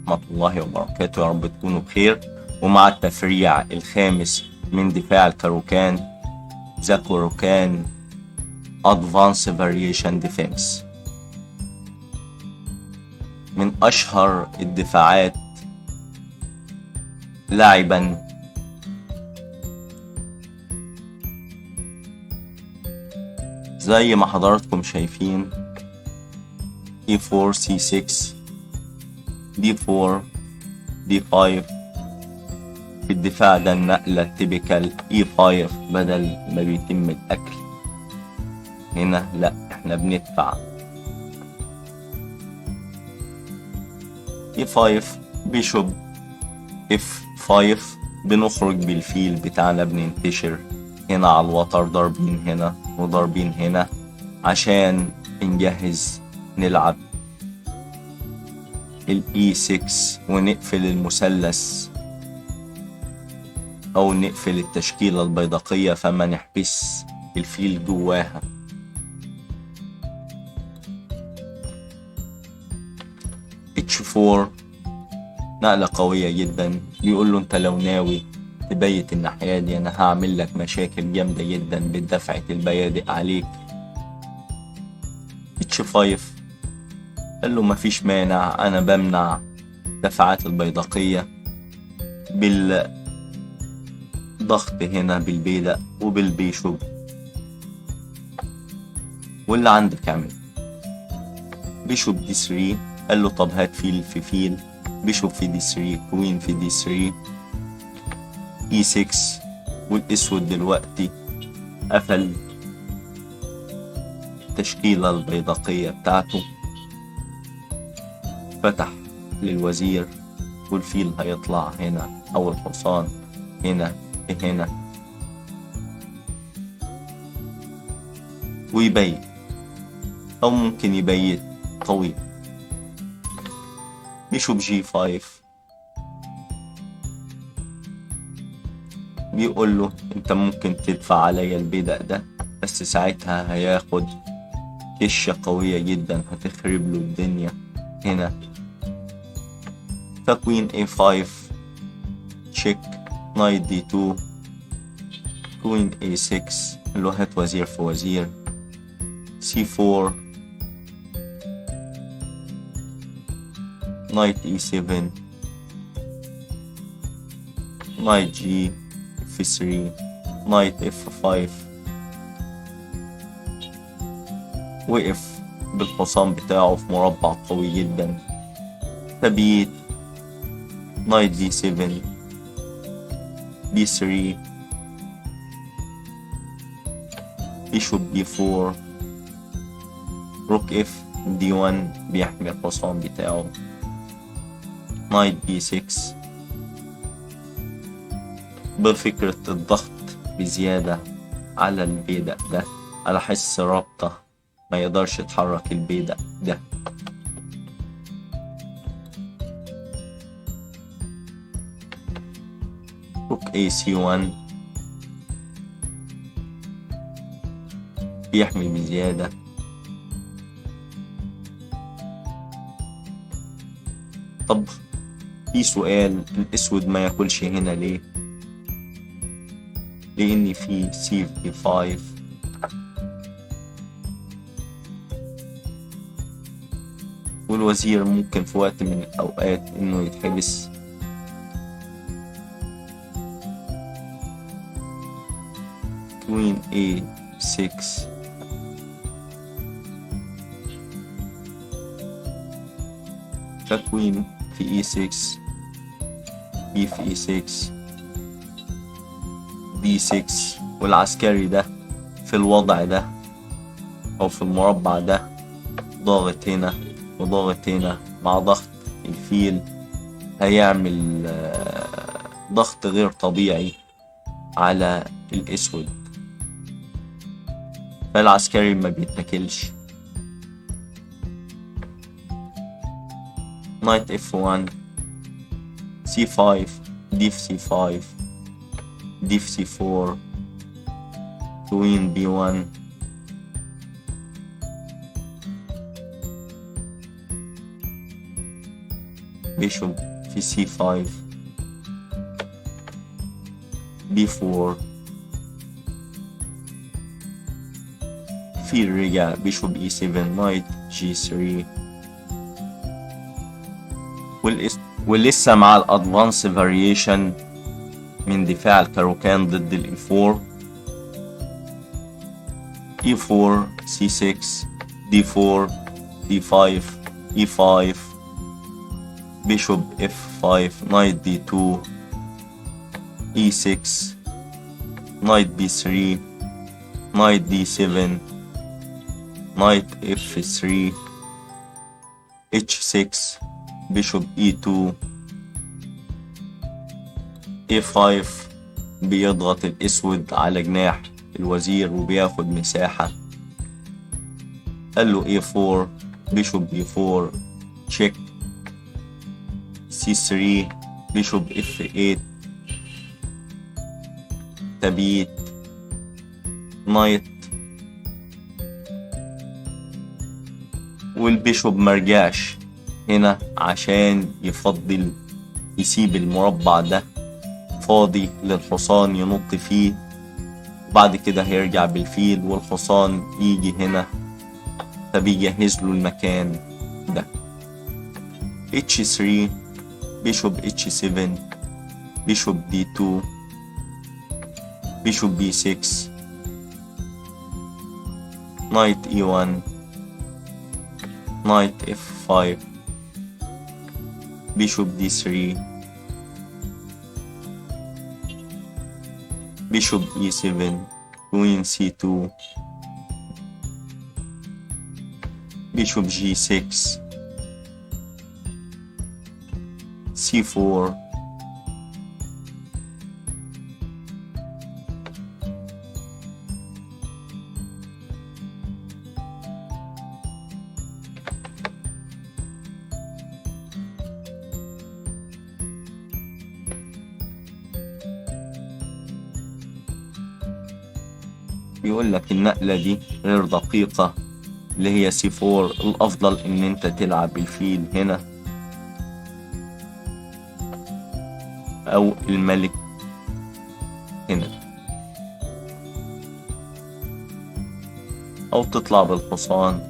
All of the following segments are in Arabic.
ورحمة الله وبركاته، يا رب تكونوا بخير. ومع التفريع الخامس من دفاع الكاروكان، ذا كاروكان Advanced Variation Defense، من أشهر الدفاعات لعبا. زي ما حضراتكم شايفين E4 C6 D4 D5. في الدفاع ده النقلة التيبيكال E5 بدل ما بيتم الأكل. هنا لأ، احنا بندفع E5 بيشوب F5. بنخرج بالفيل بتاعنا، بننتشر هنا على الوتر، ضاربين هنا وضاربين هنا عشان نجهز نلعب ال E6 ونقفل المثلث أو نقفل التشكيلة البيدقية، فما نحبس الفيل جواها. H4 نقلة قوية جدا، بيقول له انت لو ناوي تبيت الناحية دي انا هعمل لك مشاكل جامدة جدا بدفعة البيادق عليك. H5 قال له مفيش مانع، انا بمنع دفعات البيدقية بالضغط هنا بالبيدق وبالبيشوب، واللي عندك اعمل. بيشوب D3. قال له طب هات فيل في فيل، بيشوب في D3 كوين في D3 E6. والاسود دلوقتي قفل التشكيلة البيدقية بتاعته، فتح للوزير والفيل هيطلع هنا او الحصان هنا هنا ويبيت، او ممكن يبيت طويل. بيشوب G5 بيقول له انت ممكن تدفع عليا البيدق ده، بس ساعتها هياخد كشة قوية جدا هتخرب له الدنيا هنا. فكوين A5 تشيك، نايت D2 كوين A6 اللي هو هات وزير في وزير. C4 نايت E7 نايت G F3 نايت F5. وقف بالحصان بتاعه في مربع قوي جدا، تبيت نايت D7 D3 بيشوب D4 روك F D1 بيحمي الحصان بتاعه. نايت B6 بفكرة الضغط بزيادة على البيدق ده، على حس رابطة ما يقدرش يتحرك البيدق ده. روك AC1 بيحمي بزيادة. طب في سؤال، الاسود ما ياكلش هنا ليه؟ لان في C5 والوزير ممكن في وقت من الاوقات انه يتحبس. كوين A6 فكوين في E6 B في E6 D6. والعسكري ده في الوضع ده او في المربع ده ضاغط هنا وضاغط هنا، مع ضغط الفيل هيعمل ضغط غير طبيعي على الاسود، فالعسكري ما بيتاكلش. نايت F1 C5 D في C5 D في C4 كوين B1 بيشوب في C5 B4 في رجع بيشوب E7 نايت G3 ولسه مع الادفانس فاريشن من دفاع الكاروكان ضد ال E4 E4 C6 D4 D5 E5 بيشوب F5 نايت D2 E6 نايت B3 نايت D7 نايت F3 H6 بيشوب E2 A5 بيضغط الأسود على جناح الوزير وبياخد مساحة. قال له A4 بيشوب B4 تشيك C3 بيشوب F8 تبيت نايت والبيشوب مرجعش هنا عشان يفضل يسيب المربع ده فاضي للحصان ينط فيه، وبعد كده هيرجع بالفيل والحصان يجي هنا، فبيجهز له المكان ده. H3 بيشوب H7 بيشوب D2 بيشوب B6 نايت E1 نايت F5 بيشوب D3 بيشوب E7 كوين C2 بيشوب G6 C4 بيقول لك النقلة دي غير دقيقة اللي هي C4. الأفضل إن أنت تلعب الفيل هنا أو الملك هنا، أو تطلع بالحصان،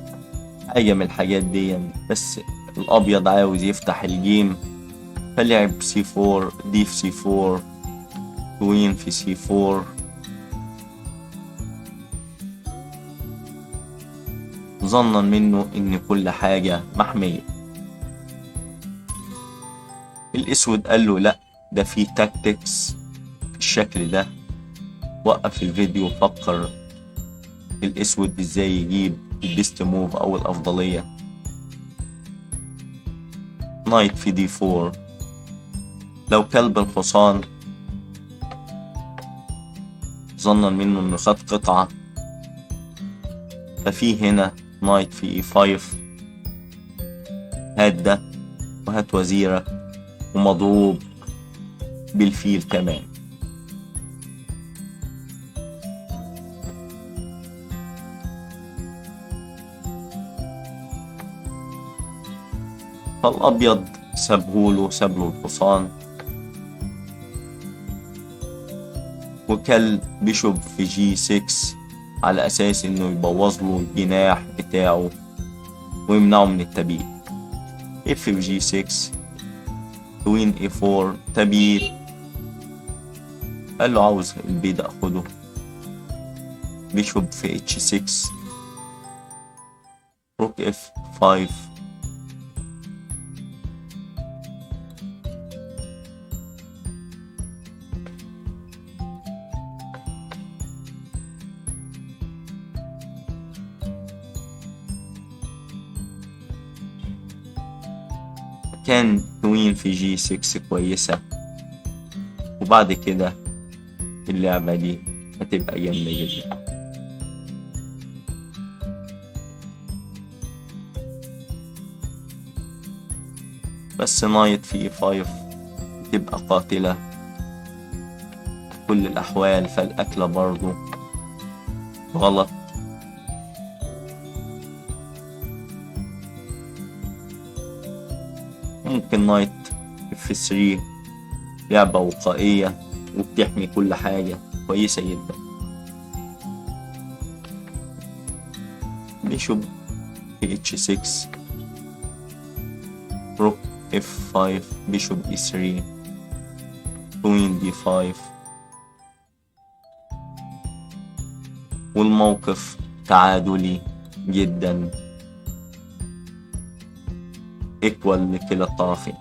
حاجة من الحاجات دي. بس الأبيض عاوز يفتح الجيم فلعب C4 دي في C4 كوين في C4 ظنا منه ان كل حاجة محمية. الاسود قال له لا، ده فيه تاكتكس بالشكل ده. وقف الفيديو وفكر الاسود ازاي يجيب البيست موف او الافضلية. نايت في D4 لو كلب الحصان ظنا منه انه خد قطعة، ففي هنا نايت في E5 هات ده وهات وزيرة ومضروب بالفيل كمان. فالأبيض سابله الحصان وكل بيشوب في G6 على أساس إنه يبوظ له الجناح بتاعه ويمنعه من التبييت. F في G6 كوين A4 تبييت. قال له عاوز البيض أخده. بيشوب في H6 روك F5 كان كوين في G6 كويسة، وبعد كده اللعبة دي هتبقى جامدة جدا. بس نايت في E5 تبقى قاتلة في كل الأحوال، فالأكلة برضو غلط. ممكن نايت F3، لعبة وقائية وبتحمي كل حاجة، كويسة جدا. بيشوب H6، روك F5، بيشوب E3، كوين D5. والموقف تعادلي جدا، ايكوال لكلا الطرفين.